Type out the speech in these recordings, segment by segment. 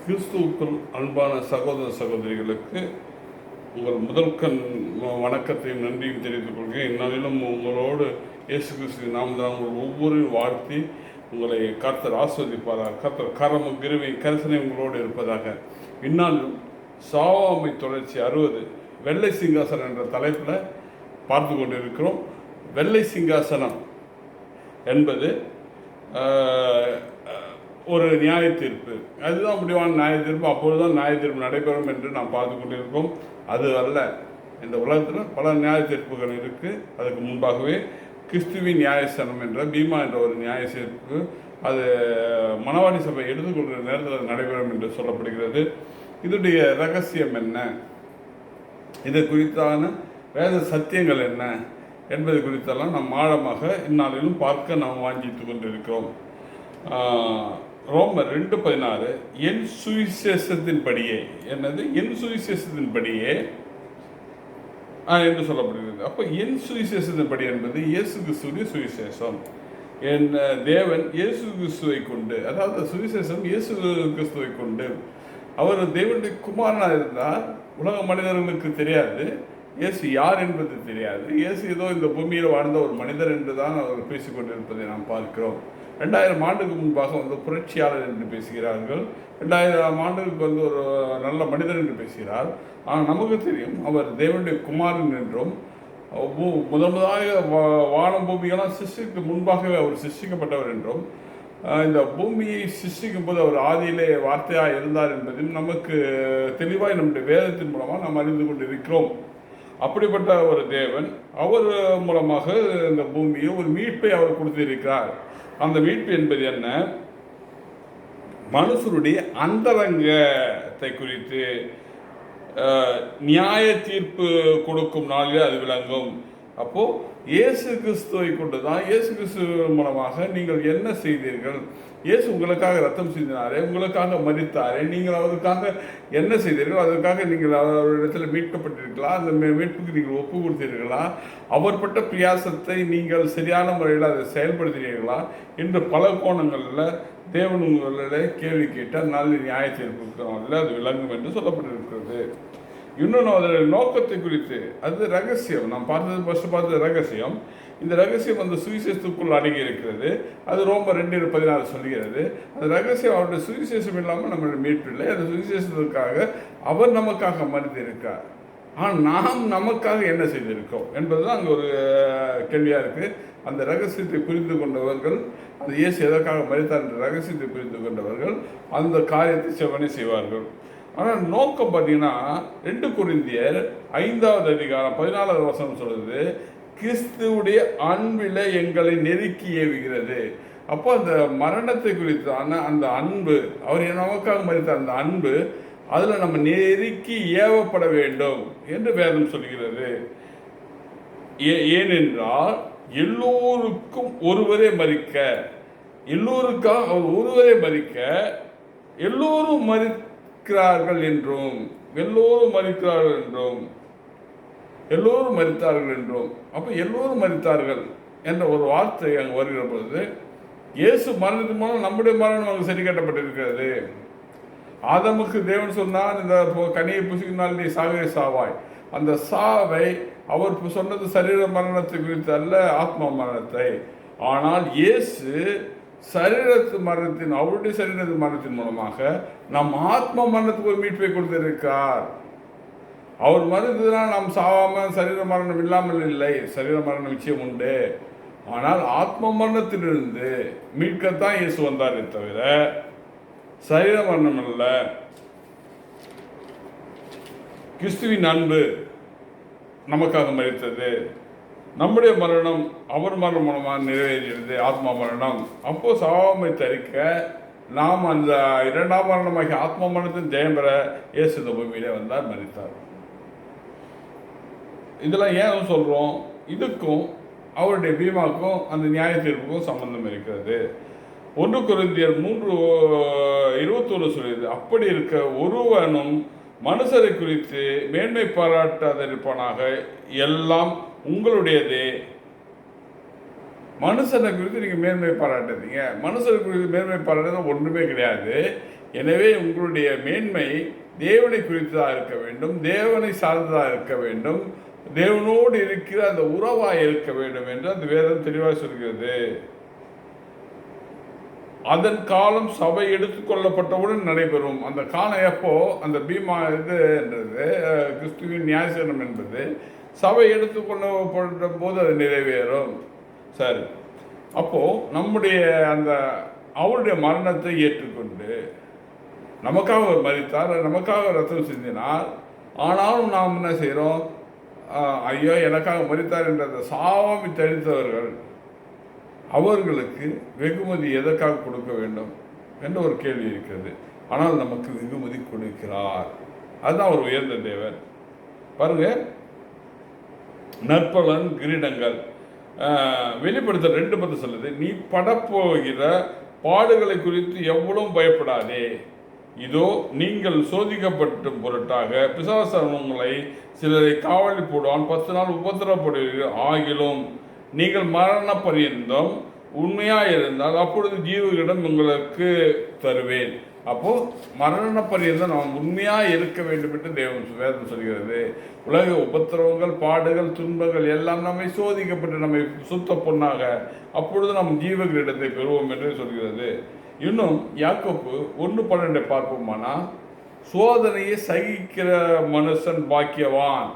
கிறிஸ்துவுக்குள் அன்பான சகோதர சகோதரிகளுக்கு உங்கள் முதல்கண் வணக்கத்தையும் நன்றியும் தெரிவித்துக் கொள்கிறேன். இந்நாளிலும் உங்களோடு இயேசு கிறிஸ்து நாமதான் உங்கள் ஒவ்வொரு வாழ்த்தி உங்களை கர்த்தர் ஆஸ்வதிப்பாராக. கர்த்தர் கரமும் கிருவை கரிசனை உங்களோடு இருப்பதாக. இந்நாளிலும் சாவாமை தொடர்ச்சி 60 வெள்ளை சிங்காசனம் என்ற தலைப்பில் பார்த்து கொண்டிருக்கிறோம். வெள்ளை சிங்காசனம் என்பது ஒரு நியாய தீர்ப்பு. அதுதான் முடிவான நியாய தீர்ப்பு. அப்பொழுது தான் நியாய தீர்ப்பு நடைபெறும் என்று நாம் பார்த்து கொண்டிருக்கோம். அது அல்ல, இந்த உலகத்தில் பல நியாய தீர்ப்புகள் இருக்குது. அதுக்கு முன்பாகவே கிறிஸ்துவின் நியாயஸ்தானம் என்ற பீமா என்ற ஒரு நியாய தீர்ப்பு அது மணவாடி சபை எடுத்துக்கொள்கிற நேரத்தில் நடைபெறும் என்று சொல்லப்படுகிறது. இதனுடைய ரகசியம் என்ன, இது குறித்தான வேத சத்தியங்கள் என்ன என்பது குறித்தெல்லாம் நாம் ஆழமாக இந்நாளிலும் பார்க்க நாம் வாஞ்சித்து கொண்டிருக்கிறோம். ரோமர் 2:16 என் சுவிசேஷத்தின்படியே, என்னது என் சுவிசேஷத்தின்படியே என்று சொல்லப்படுகிறது. அப்போ என் சுவிசேஷத்தின்படி என்பது இயேசு கிறிஸ்துவின் சுவிசேஷம். என் தேவன் இயேசு கிறிஸ்துவை கொண்டு, அதாவது சுவிசேஷம் இயேசு கிறிஸ்துவை கொண்டு. அவர் தேவனுடைய குமாரனாக இருந்தார். உலக மனிதர்களுக்கு தெரியாது, இயேசு யார் என்பது தெரியாது. இயேசு ஏதோ இந்த பூமியில் வாழ்ந்த ஒரு மனிதர் என்று தான் அவர் பேசிக்கொண்டிருப்பதை நாம் பார்க்கிறோம். 2000 ஆண்டுக்கு முன்பாக வந்து புரட்சியாளர் என்று பேசுகிறார்கள். 2000 ஆண்டுகளுக்கு வந்து ஒரு நல்ல மனிதர் என்று பேசுகிறார். ஆனால் நமக்கு தெரியும் அவர் தேவனுடைய குமாரன் என்றும், முதலாக வானம் பூமியெல்லாம் சிருஷ்டிக்கு முன்பாகவே அவர் சிருஷ்டிக்கப்பட்டவர் என்றும், இந்த பூமியை சிருஷ்டிக்கும் போது அவர் ஆதியிலே வார்த்தையாக இருந்தார் என்பதையும் நமக்கு தெளிவாய் நம்முடைய வேதத்தின் மூலமாக நாம் அறிந்து கொண்டு இருக்கிறோம். அப்படிப்பட்ட ஒரு தேவன் அவர் மூலமாக இந்த பூமியை ஒரு மீட்பை அவர் கொடுத்திருக்கிறார். அந்த மீட்பு என்பது என்ன? மனுஷருடைய அந்தரங்கத்தை குறித்து நியாய தீர்ப்பு கொடுக்கும் நாளில் அது விளங்கும். அப்போது இயேசு கிறிஸ்துவை கொண்டு தான், இயேசு கிறிஸ்து மூலமாக நீங்கள் என்ன செய்தீர்கள், இயேசு உங்களுக்காக ரத்தம் சிந்தினாரே, உங்களுக்காக மரித்தாரே, நீங்கள் அவருக்காக என்ன செய்தீர்கள், அதற்காக நீங்கள் அவரிடத்தில் மீட்கப்பட்டிருக்கலாம், அந்த மீட்புக்கு நீங்கள் ஒப்பு கொடுத்தீர்களா, அவர் பட்ட பிரயாசத்தை நீங்கள் சரியான முறையில் அதை செயல்படுத்தினீர்களா என்று பல கோணங்களில் தேவன் உங்களிடையே கேள்வி கேட்டால் நல்ல நியாய தீர்ப்புக்கு அது விளங்கும் என்று சொல்லப்பட்டிருக்கிறது. இன்னொன்று அதனுடைய நோக்கத்தை குறித்து, அது ரகசியம். நாம் பார்த்தது ரகசியம். இந்த ரகசியம் அந்த சுவிசேஷத்துக்குள் அடங்கி இருக்கிறது. அது ரோமர் 2:16 சொல்கிறது. அந்த ரகசியம் அவருடைய சுவிசேஷம் இல்லாமல் நம்மளுடைய மீட்பில்லை. அந்த சுவிசேஷத்துக்காக அவர் நமக்காக மனிதிருக்கார். ஆனால் நாம் நமக்காக என்ன செய்திருக்கோம் என்பதுதான் அங்கே ஒரு கேள்வியாக இருக்குது. அந்த ரகசியத்தை புரிந்து கொண்டவர்கள், அந்த இயேசு எதற்காக மரித்தார் என்ற ரகசியத்தை புரிந்து கொண்டவர்கள் அந்த காரியத்தை செவ்வனே செய்வார்கள். ஆனால் நோக்கம் பார்த்தீங்கன்னா 2 கொரிந்தியர் 5:14 சொல்லுது, கிறிஸ்துவுடைய அன்பில் எங்களை நெருக்கி ஏவுகிறது. அப்போ அந்த மரணத்தை குறித்தான அந்த அன்பு, அவர் நமக்காக மரித்த அந்த அன்பு, அதில் நம்ம நெருக்கி ஏவப்பட வேண்டும் என்று வேதம் சொல்கிறது. ஏனென்றால் எல்லோருக்கும் ஒருவரே மரிக்க, எல்லோருக்காக அவர் ஒருவரே மரிக்க, எல்லோரும் மரிக்கிறார்கள் என்றும், எல்லோரும் மரிக்கிறார்கள் என்றும், எல்லோரும் மரித்தார்கள் என்றும். அப்போ எல்லோரும் மரித்தார்கள் என்ற ஒரு வார்த்தை அங்கே வருகிற பொழுது, இயேசு மரணத்தின் மூலம் நம்முடைய மரணம் அங்கு சரி கட்டப்பட்டிருக்கிறது. ஆதமுக்கு தேவன் சொன்னார், இந்த கனியை புசிக்கினால் நீ சாகவே சாவாய். அந்த சாவை அவர் சொன்னது சரீர மரணத்தை குறித்து அல்ல, ஆத்மா மரணத்தை. ஆனால் இயேசு சரீரத்து மரணத்தின், அவருடைய சரீரத்து மரணத்தின் மூலமாக நம் ஆத்ம மரணத்துக்கு ஒரு மீட்பை கொடுத்திருக்கார். அவர் மறுத்ததுனால் நாம் சாவாமல் சரீர மரணம் இல்லாமல் இல்லை, சரீர மரணம் நிச்சயம் உண்டு. ஆனால் ஆத்ம மரணத்திலிருந்து மீட்கத்தான் இயேசு வந்தாரே தவிர சரீர மரணம் அல்ல. கிறிஸ்துவின் அன்பு நமக்காக மரித்தது. நம்முடைய மரணம் அவர் மரணம் மூலமாக நிறைவேறியது, ஆத்மா மரணம். அப்போ சாவாமை தரிக்க நாம் அந்த 2ஆம் மரணமாகிய ஆத்மா மரணத்தின் ஜெயம் பெற இயேசு இந்த பூமியிலே வந்தார், மரித்தார். இதெல்லாம் ஏன் சொல்கிறோம்? இதுக்கும் அவருடைய பீமாக்கும் அந்த நியாய தீர்ப்புக்கும் சம்பந்தம் இருக்கிறது. 1 கொரிந்தியர் 3:21 சொல்லுது, அப்படி இருக்க ஒருவனும் மனுஷரை குறித்து மேன்மை பாராட்டாதிருப்பானாக, எல்லாம் உங்களுடையதே. மனுஷனை குறித்து நீங்கள் மேன்மை பாராட்டுறீங்க, மனுஷனை குறித்து மேன்மை பாராட்டுறது ஒன்றுமே கிடையாது. எனவே உங்களுடைய மேன்மை தேவனை குறித்ததாக இருக்க வேண்டும், தேவனை சார்ந்ததாக இருக்க வேண்டும், தேவனோடு இருக்கிற அந்த உறவாக இருக்க வேண்டும் என்று அந்த வேதம் தெளிவாக சொல்கிறது. அதன் காலம் சபை எடுத்துக்கொள்ளப்பட்டவுடன் நடைபெறும். அந்த காலம் எப்போ? அந்த பீமா இதுன்றது கிறிஸ்துவின் நியாயசனம் என்பது சபை எடுத்துக்கொள்ளப்பட்ட போது அது நிறைவேறும். சரி, அப்போ நம்முடைய அந்த அவருடைய மரணத்தை ஏற்றுக்கொண்டு நமக்காக அவர் மரித்தார், நமக்காக ரத்தம் சிந்தினார். ஆனாலும் நாம் என்ன செய்கிறோம்? ஐயோ எனக்காக மரித்தார் என்ற அந்த சாவாமி தடுத்தவர்கள் அவர்களுக்கு வெகுமதி எதற்காக கொடுக்க வேண்டும் என்ற ஒரு கேள்வி இருக்கிறது. ஆனால் நமக்கு வெகுமதி கொடுக்கிறார். அதுதான் ஒரு உயர்ந்த தேவன். பாருங்க, நற்பலன் கிரீடங்கள் வெளிப்படுத்த 2:10 சொல்லுது, நீ படப்போகிற பாடுகளை குறித்து எவ்வளவும் பயப்படாதே. இதோ நீங்கள் சோதிக்கப்பட்டும் பொருட்டாக பிசாசானவன் உங்களை சிலரை காவலில் போடுவான், 10 நாள் உபத்திரப்படுவீர்கள். ஆகிலும் நீங்கள் மரண பரியந்தம் உண்மையாக இருந்தால் அப்பொழுது ஜீவர்களிடம் உங்களுக்கு தருவேன். அப்போது மரண பரியந்தம் நாம் உண்மையாக இருக்க வேண்டும் என்று வேதம் சொல்கிறது. உலக உபத்திரவங்கள், பாடுகள், துன்பங்கள் எல்லாம் நம்மை சோதிக்கப்பட்டு நம்மை சுத்த பொண்ணாக அப்பொழுது நாம் ஜீவர்களிடத்தை பெறுவோம் என்று சொல்கிறது. இன்னும் யாக்கோப்பு 1:12 பார்ப்போமானா, சோதனையை சகிக்கிற மனுஷன் பாக்கியவான்.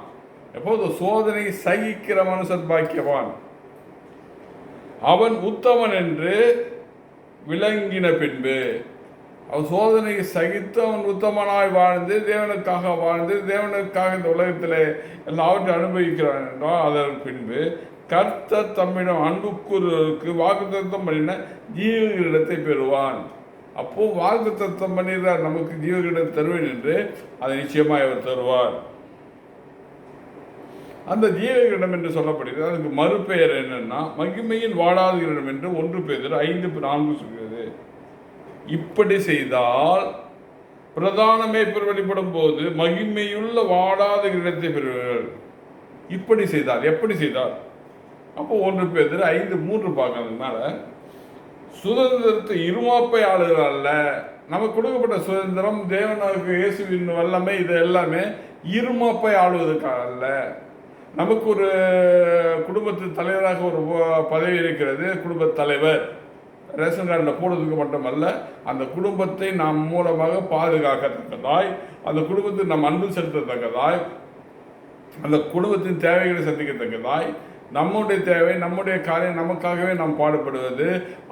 எப்போது சோதனையை சகிக்கிற மனுஷன் பாக்கியவான், அவன் உத்தமன் என்று விளங்கின பின்பு. அவன் சோதனையை சகித்து அவன் உத்தமனாய் வாழ்ந்து தேவனுக்காக இந்த உலகத்தில் எல்லாவற்றையும் அனுபவிக்கிறான் என்றால் அதன் பின்பு கர்த்தர் தம்மிடம் அன்புக்குறவருக்கு வாக்குத்தத்தம் பண்ணின ஜீவர்களிடத்தை பெறுவான். அப்போது வாக்குத்தத்தம் பண்ணிடுறார், நமக்கு ஜீவர்களிடத்தை தருவேன் என்று, அதை நிச்சயமாக அவர் தருவார். அந்த ஜீவர்களிடம் என்று சொல்லப்படுகிறது. அதுக்கு மறுபெயர் என்னன்னா மகிமையின் வாடாதவர்களிடம் என்று 1 பேதுரு 5:4 சொல்கிறது. இப்படி செய்தால் பிரதான மேய்ப்பர் வெளிப்படும் போது மகிமையுள்ள வாடாத கிரீடத்தை பெறுவீர்கள். இப்படி செய்தால், எப்படி செய்தால்? அப்போ 1 பேதுரு 5:3 பார்க்கறதுனால சுதந்திரத்தை இருமாப்பை ஆளுகள் அல்ல. நமக்கு கொடுக்கப்பட்ட சுதந்திரம் தேவனுக்கு இயேசுவின் வல்லமை, இது எல்லாமே இருமாப்பை ஆளுவதற்காக அல்ல. நமக்கு ஒரு குடும்பத்து தலைவராக ஒரு பதவி இருக்கிறது, குடும்ப தலைவர். ரேஷன் கார்டில் போடுறதுக்கு மட்டுமல்ல, அந்த குடும்பத்தை நாம் மூலமாக பாதுகாக்கத்தக்கதாய், அந்த குடும்பத்தில் நாம் அன்பு செலுத்தத்தக்கதாய், அந்த குடும்பத்தின் தேவைகளை சந்திக்கத்தக்கதாய், நம்முடைய தேவை, நம்முடைய காரியம் நமக்காகவே நாம் பாடுபடுவது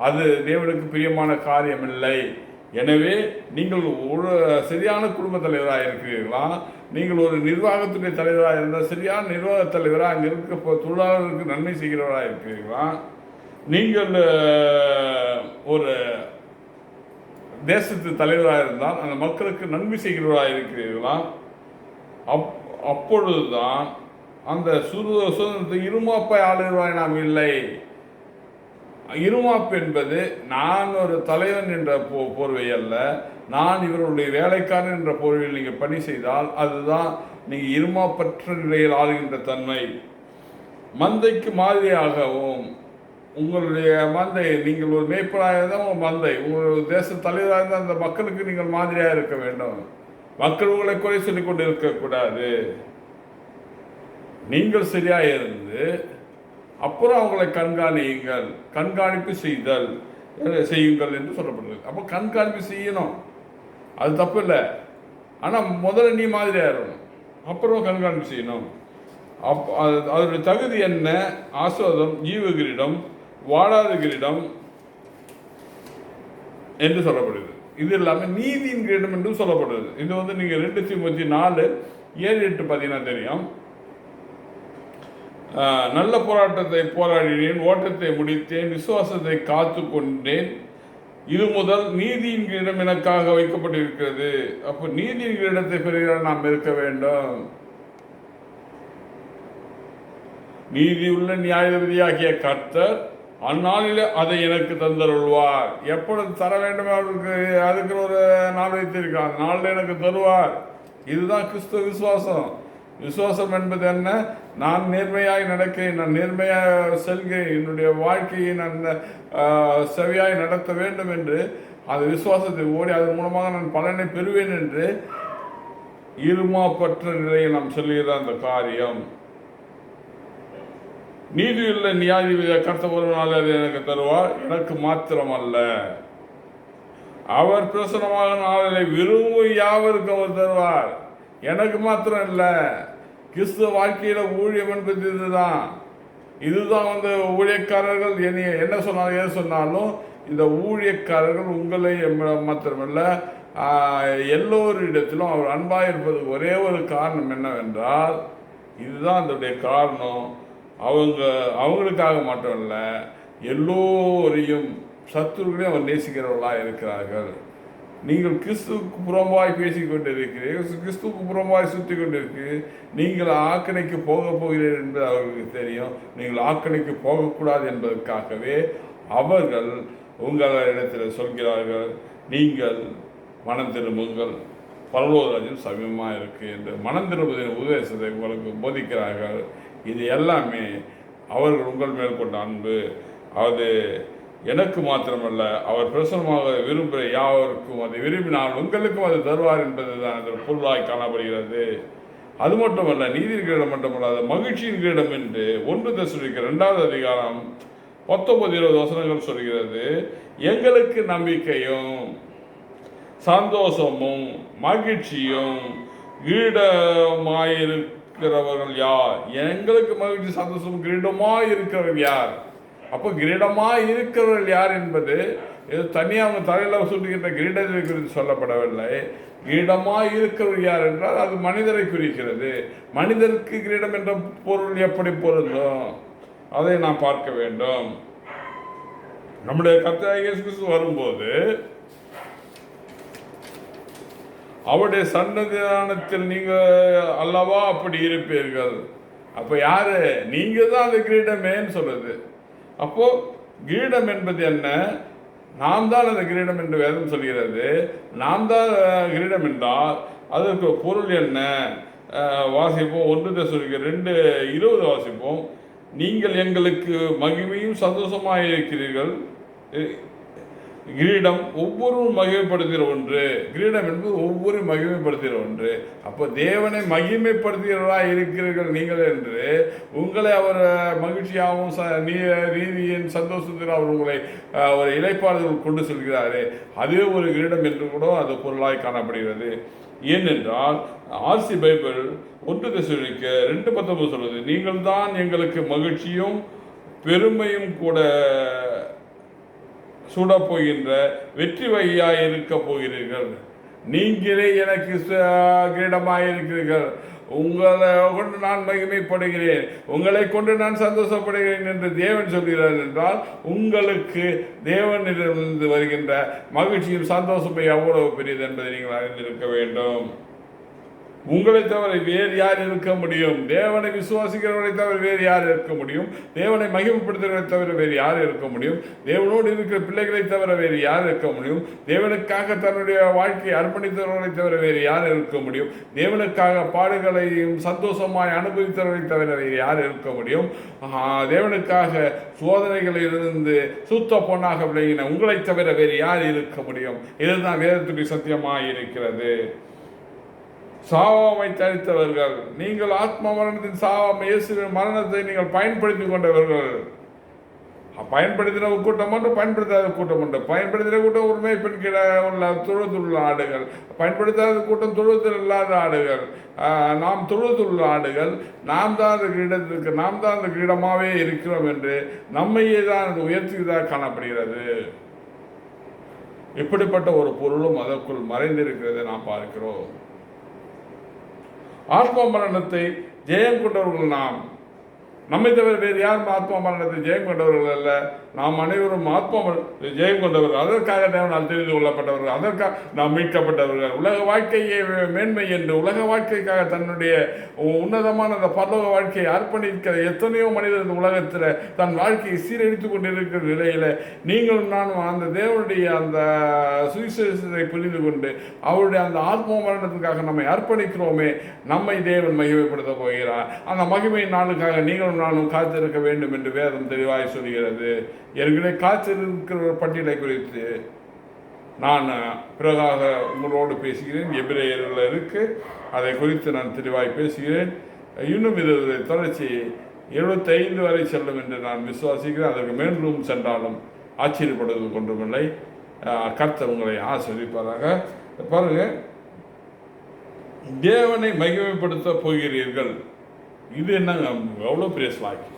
அது தேவனுக்கு பிரியமான காரியம் இல்லை. எனவே நீங்கள் ஒரு சரியான குடும்ப தலைவராக இருக்கிறீர்களா? நீங்கள் ஒரு நிர்வாகத்துடைய தலைவராக இருந்தால் சரியான நிர்வாக தலைவராக அங்கே இருக்க தொழிலாளர்களுக்கு நன்மை செய்கிறவராக இருக்கிறீர்களா? நீங்கள் ஒரு தேசத்து தலைவராக இருந்தால் அந்த மக்களுக்கு நன்மை செய்கிறவராக இருக்கிறீர்களா? அப்பொழுதுதான் அந்த சுதந்திரத்தை இருமாப்பை ஆளுகிறாய் நாம் இல்லை. இருமாப்பு என்பது நான் ஒரு தலைவன் என்ற போர்வை அல்ல, நான் இவருடைய வேலைக்காரன் என்ற போர்வையில் நீங்கள் பணி செய்தால் அதுதான் நீங்கள் இருமாப்பற்ற நிலையில் ஆளுகின்ற தன்மை. மந்தைக்கு மாதிரியாகவும் உங்களுடைய மந்தை, நீங்கள் ஒரு மேய்ப்பராக இருந்தால் உங்கள் மந்தை, உங்களுடைய தேச தலைவராக இருந்தால் அந்த மக்களுக்கு நீங்கள் மாதிரியாக இருக்க வேண்டும். மக்கள் உங்களை குறை சொல்லிக் கொண்டு இருக்கக்கூடாது. நீங்கள் சரியாக இருந்து அப்புறம் அவங்களை கண்காணிப்பு செய்யுங்கள் என்று சொல்லப்படுது. அப்போ கண்காணிப்பு செய்யணும், அது தப்பு இல்லை. ஆனால் முதல்ல நீ மாதிரியாக இருக்கணும், அப்புறம் கண்காணிப்பு செய்யணும். அதனுடைய தகுதி என்ன? ஆசீர்வாதம், ஜீவகிரீடம், வாடாத கிரீடம் என்று சொல்லப்படுது. இது எல்லாமே நீதியின் கிரீடம் என்று சொல்லப்படுது. இது நீங்கள் 2 தீமோத்தேயு 4:7-8 பார்த்தீங்கன்னா தெரியும். நல்ல போராட்டத்தை போராடினேன், ஓட்டத்தை முடித்தேன், விசுவாசத்தை காத்து கொண்டேன், இது முதல் நீதியின் கிரீடம் எனக்காக வைக்கப்பட்டிருக்கிறது. அப்போ நீதியின் கிரீடத்தை பெறுகிற நாம் இருக்க வேண்டும். நீதியுள்ள நியாயாதிபதியாகிய கர்த்தர் அந்நாளில் அதை எனக்கு தந்தருள்வார். எப்பொழுது தர வேண்டும் அவருக்கு அதுக்கு ஒரு நாள் வைத்திருக்கார், நாளில் எனக்கு தருவார். இதுதான் கிறிஸ்துவ விசுவாசம். விசுவாசம் என்பது என்ன? நான் நேர்மையாய் நடக்கிறேன், நான் நேர்மையாக செல்கிறேன், என்னுடைய வாழ்க்கையை நான் செவியாய் நடத்த வேண்டும் என்று அந்த விசுவாசத்தை ஓடி அதன் மூலமாக நான் பலனை பெறுவேன் என்று இருமாப்பற்ற நிலையில் நாம் சொல்லுகிற அந்த காரியம். நீதியுள்ள நியாயாதிபதி கர்த்தர் ஒரு நாள் அது எனக்கு தருவார், எனக்கு மாத்திரமல்ல, அவர் பிரசனமாக நாளை விரும்பும் யாவருக்கு அவர் தருவார். எனக்கு மாத்திரம் இல்லை, கிறிஸ்துவ வாழ்க்கையில ஊழியம் என்பது இதுதான் ஊழியக்காரர்கள் என்ன சொன்னாலும் எது சொன்னாலும் இந்த ஊழியக்காரர்கள் உங்களை மாத்திரமல்ல எல்லோரிடத்திலும் அவர் அன்பாக இருப்பதற்கு ஒரே ஒரு காரணம் என்னவென்றால், இதுதான் அதனுடைய காரணம். அவங்களுக்காக மட்டுமல்ல, எல்லோரையும் சத்துருக்களையும் அவர் நேசிக்கிறவர்களாக இருக்கிறார்கள். நீங்கள் கிறிஸ்துவுக்கு புறம்பாய் பேசிக்கொண்டிருக்கிறீர்கள், கிறிஸ்துவுக்கு புறம்பாய் சுற்றி கொண்டிருக்கு. நீங்கள் ஆக்கணைக்கு போக போகிறீர்கள் என்பது அவர்களுக்கு தெரியும். நீங்கள் ஆக்கணைக்கு போகக்கூடாது என்பதற்காகவே அவர்கள் உங்களிடத்தில் சொல்கிறார்கள், நீங்கள் மனம் திரும்புங்கள், பரலோகராஜ்யம் சமீபமாக இருக்கு என்று மனம் திரும்புவதின் உபதேசத்தை உங்களுக்கு போதிக்கிறார்கள். இது எல்லாமே அவர்கள் உங்கள் மேல் கொண்ட அன்பு. அது எனக்கு மாத்திரமல்ல, அவர் பிரசனமாக விரும்புகிற யாவருக்கும் அதை விரும்பினால் உங்களுக்கும் அது தருவார் என்பது தான் அதன் பொருளாய் காணப்படுகிறது. அது மட்டுமல்ல, நீதியின் கிரீடம் மட்டுமல்ல, மகிழ்ச்சியின் கிரீடம் என்று 1 தெசலோனிக்கேயர் 2வது அதிகாரம் 19-20 வசனங்கள் சொல்கிறது. எங்களுக்கு நம்பிக்கையும் சந்தோஷமும் மகிழ்ச்சியும் கிரீடமாயிருக்கிறவர்கள் யார்? எங்களுக்கு மகிழ்ச்சி சந்தோஷமும் கிரீடமாய் இருக்கிறவர்கள் யார்? அப்போ கிரீடமாய் இருக்கிறவர்கள் யார் என்பது தனியாக அவங்க தலையில் சுட்டுகின்ற கிரீடத்தை குறித்து சொல்லப்படவில்லை. கிரீடமாய் இருக்கிறவர் யார் என்றால் அது மனிதரை குறிக்கிறது. மனிதருக்கு கிரீடம் என்ற பொருள் எப்படி பொருந்தும் அதை நாம் பார்க்க வேண்டும். நம்முடைய கர்த்தராகிய இயேசு கிறிஸ்து வரும்போது அவருடைய சன்னதியானத்தில் நீங்க அல்லவா அப்படி இருப்பீர்கள். அப்போ யாரு? நீங்க தான் அந்த கிரீடமேன்னு சொல்லுது. அப்போ கிரீடம் என்பது என்ன? நாம் தான் அந்த கிரீடம் என்று வேதம் சொல்கிறது. நாம் தான் கிரீடம் என்றால் அதற்கு பொருள் என்ன? வாசிப்போம். 1 தெசலோனிக்கேயர் 2:20 வாசிப்போம். நீங்கள் எங்களுக்கு மகிமையும் சந்தோஷமாக இருக்கிறீர்கள். கிரீடம் ஒவ்வொருவரும் மகிமைப்படுத்துகிற ஒன்று. கிரீடம் என்பது ஒவ்வொரு மகிமைப்படுத்துகிற ஒன்று. அப்போ தேவனை மகிமைப்படுத்துகிறவராக இருக்கிறீர்கள் நீங்கள் என்று உங்களை அவர் மகிழ்ச்சியாகவும் நீதியின் சந்தோஷத்தில் அவர் உங்களை ஒரு இளைப்பாறுதல் கொண்டு செல்கிறாரே, அதே ஒரு கிரீடம் என்று கூட அது பொருளாய் காணப்படுகிறது. ஏனென்றால் ஆர்சி பைபிள் 1 தெசலோனிக்கேயர் 2:19 சொல்வது, நீங்கள் தான் எங்களுக்கு மகிழ்ச்சியும் பெருமையும் கூட சூடப்போகின்ற வெற்றி வகையாக இருக்க போகிறீர்கள். நீங்களே எனக்கு கிரீடமாக இருக்கிறீர்கள். உங்களை கொண்டு நான் மகிமைப்படுகிறேன், உங்களை கொண்டு நான் சந்தோஷப்படுகிறேன் என்று தேவன் சொல்கிறார் என்றால் உங்களுக்கு தேவனிடமிருந்து வருகின்ற மகிழ்ச்சியும் சந்தோஷமும் எவ்வளவு பெரியது என்பதை நீங்கள் அறிந்திருக்க வேண்டும். உங்களை தவிர வேறு யார் இருக்க முடியும்? தேவனை விசுவாசிக்கிறவரை தவிர வேறு யார் இருக்க முடியும்? தேவனை மகிமைப்படுத்துகிறவரை தவிர வேறு யார் இருக்க முடியும்? தேவனோடு இருக்கிற பிள்ளைகளை தவிர வேறு யார் இருக்க முடியும்? தேவனுக்காக தன்னுடைய வாழ்க்கையை அர்ப்பணித்தவர்களை தவிர வேறு யார் இருக்க முடியும்? தேவனுக்காக பாடுகளையும் சந்தோஷமாய் அனுபவித்தவர்களை தவிர வேறு யார் இருக்க முடியும்? தேவனுக்காக சோதனைகளிலிருந்து சுத்த பொன்னாக விளங்கின உங்களை தவிர வேறு யார் இருக்க முடியும்? இதுதான் வேதத்துக்கு சத்தியமாக இருக்கிறது. சாவாமை தரித்தவர்கள் நீங்கள், ஆத்ம மரணத்தின் சாவாமை இயேசுவின் மரணத்தை நீங்கள் பயன்படுத்தி கொண்டவர்கள். பயன்படுத்தின கூட்டம் ஒன்று, பயன்படுத்தாத கூட்டம் உண்டு. பயன்படுத்தின கூட்டம் ஒரு மேய்ப்பெண் கீழே உள்ள தொழுதுள்ள ஆடுகள், பயன்படுத்தாத கூட்டம் தொழுத்தில் இல்லாத ஆடுகள். நாம் தொழுதுள்ள ஆடுகள். நாம் தான் அந்த கிரீடத்திற்கு, நாம் தான் அந்த கிரீடமாகவே இருக்கிறோம் என்று நம்மையே தான் அது உயர்த்தியதாக காணப்படுகிறது. இப்படிப்பட்ட ஒரு பொருளும் அதற்குள் மறைந்திருக்கிறதை நாம் பார்க்கிறோம். ஆத்ம மரணத்தை ஜெயம் கொண்டவர்கள் நாம். நம்மை தவிர வேறு யாரும் ஆத்ம மரணத்தை ஜெயம் கொண்டவர்கள் அல்ல. நாம் அனைவரும் ஆத்ம மரணத்தை ஜெயம் கொண்டவர்கள். அதற்காக தேவனால் தெரிந்து கொள்ளப்பட்டவர்கள், அதற்காக நாம் மீட்கப்பட்டவர்கள். உலக வாழ்க்கையை மேன்மை என்று உலக வாழ்க்கைக்காக தன்னுடைய உன்னதமான அந்த பரலோக வாழ்க்கையை அர்ப்பணிக்கிற எத்தனையோ மனிதர் இந்த உலகத்தில் தன் வாழ்க்கையை சீரழித்து கொண்டிருக்கிற நிலையில் நீங்களும் நானும் அந்த தேவனுடைய அந்த சுவிசேஷத்தை புரிந்து கொண்டு அவருடைய அந்த ஆத்ம மரணத்துக்காக நம்மை அர்ப்பணிக்கிறோமே, நம்மை தேவன் மகிமைப்படுத்த போகிறார். அந்த மகிமை நாளுக்காக நீங்களும் நானும் காத்திருக்க வேண்டும் என்று வேதம் தெளிவாய் சொல்கிறது. ஏற்கனவே காத்திருக்கிற பட்டியலை குறித்து நான் பிறகாக உங்களோடு பேசுகிறேன். எபிரேயரில் இருக்கு, அதை குறித்து நான் தெளிவாய் பேசுகிறேன். இன்னும் இது தொடர்ச்சி 75 வரை செல்லும் என்று நான் விசுவாசிக்கிறேன். அதற்கு மேலும் சென்றாலும் ஆச்சரியப்படுவது கொண்டுமில்லை. கர்த்தர் உங்களை ஆசீர்வதிப்பாராக. பாருங்க, தேவனை மகிமைப்படுத்த போகிறீர்கள். இது என்னங்க, எவ்வளோ பெரிய ஸ்லாக்கி.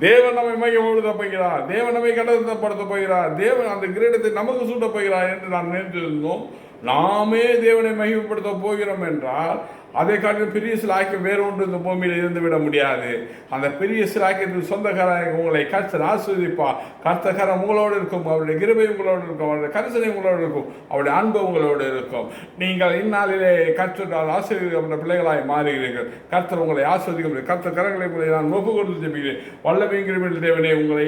தேவன் நம்மை மகிமைப்படுத்த போகிறார், தேவன் நம்மை கடத்தப்படுத்த போகிறார், தேவன் அந்த கிரீடத்தை நமக்கு சூட்ட போகிறார் என்று நாம் நினைத்திருந்தோம். நாமே தேவனை மகிமைப்படுத்த போகிறோம் என்றால் அதை காட்டிலும் பெரிய சிலாக்கியம் வேறு ஒன்று இந்த பூமியில் இருந்து விட முடியாது. அந்த பெரிய சிலாக்கியத்தில் சொந்தக்காரங்க உங்களை கர்த்தர் ஆசீர்வதிப்பா. கர்த்தகரம் உங்களோடு இருக்கும், அவருடைய கிருபை உங்களோடு இருக்கும், அவருடைய கரிசனை உங்களோடு இருக்கும், அவருடைய அன்பு உங்களோடு இருக்கும். நீங்கள் இந்நாளிலே கர்த்தரால் ஆசீர்வதிக்கப்பட்ட பிள்ளைகளாய் மாறுகிறீர்கள். கர்த்தர் உங்களை ஆசீர்வதிக்க, கர்த்தர் கரங்களை உங்களை நான் ஒப்பு கொடுத்து ஜெபிக்கிறேன். வல்லமையும் கிருபையும் தேவனே, உங்களை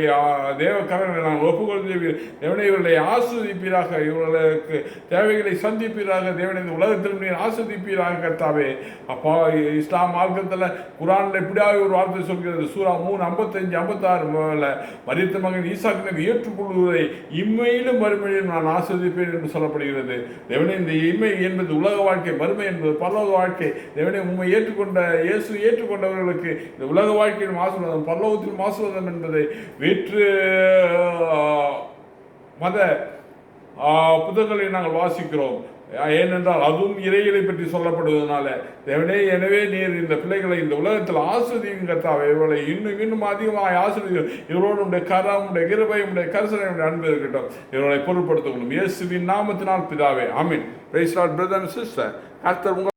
தேவ கரங்களை நான் ஒப்பு கொடுத்து ஜெபிக்கிறேன். தேவனே, இவர்களை ஆசீர்வதிப்பீராக, இவர்களுக்கு தேவைகளை சந்திப்பீராக. தேவனே, இந்த உலகத்தில் நீர் ஆசீர்வதிப்பீராக. கர்த்தாவே அப்பா, இஸ்லாம் மார்க்கத்தில் குரானில் எப்படியாவது ஒரு வார்த்தை சொல்கிறது. சூரா 3:55-56 மரித்த மகன் ஈசாக்கினை ஏற்றுக்கொள்வதை இம்மையிலும் மறுமையிலும் நான் ஆஸ்வதிப்பேன் என்று சொல்லப்படுகிறது. தேவனே, இந்த இம்மை என்பது உலக வாழ்க்கை, மறுமை என்பது பரலோக வாழ்க்கை. தேவனே, உண்மை ஏற்றுக்கொண்ட இயேசு ஏற்றுக்கொண்டவர்களுக்கு இந்த உலக வாழ்க்கையிலும் ஆசீர்வாதம், பரலோகத்திலும் ஆசீர்வாதம் என்பதை வேற்று மத புத்தகங்களை நாங்கள் வாசிக்கிறோம். ஏனென்றால் அதுவும் இறைகளை பற்றி சொல்லப்படுவதனால. தேவனே, எனவே நீர் இந்த பிள்ளைகளை இந்த உலகத்தில் ஆஸ்வதியும் கர்த்தாவே. இவர்களை இன்னும் இன்னும் அதிகமாக ஆஸ்வதியும். இவரோடு உடைய கரம், உடைய கிருபை, உடைய கரிசனை, உடைய அன்பு இருக்கட்டும். இவர்களை பொருட்படுத்தணும். இயேசுவின் நாமத்தினால் பிதாவே, ஆமீன். Praise the Lord brother and sister. கர்த்தர்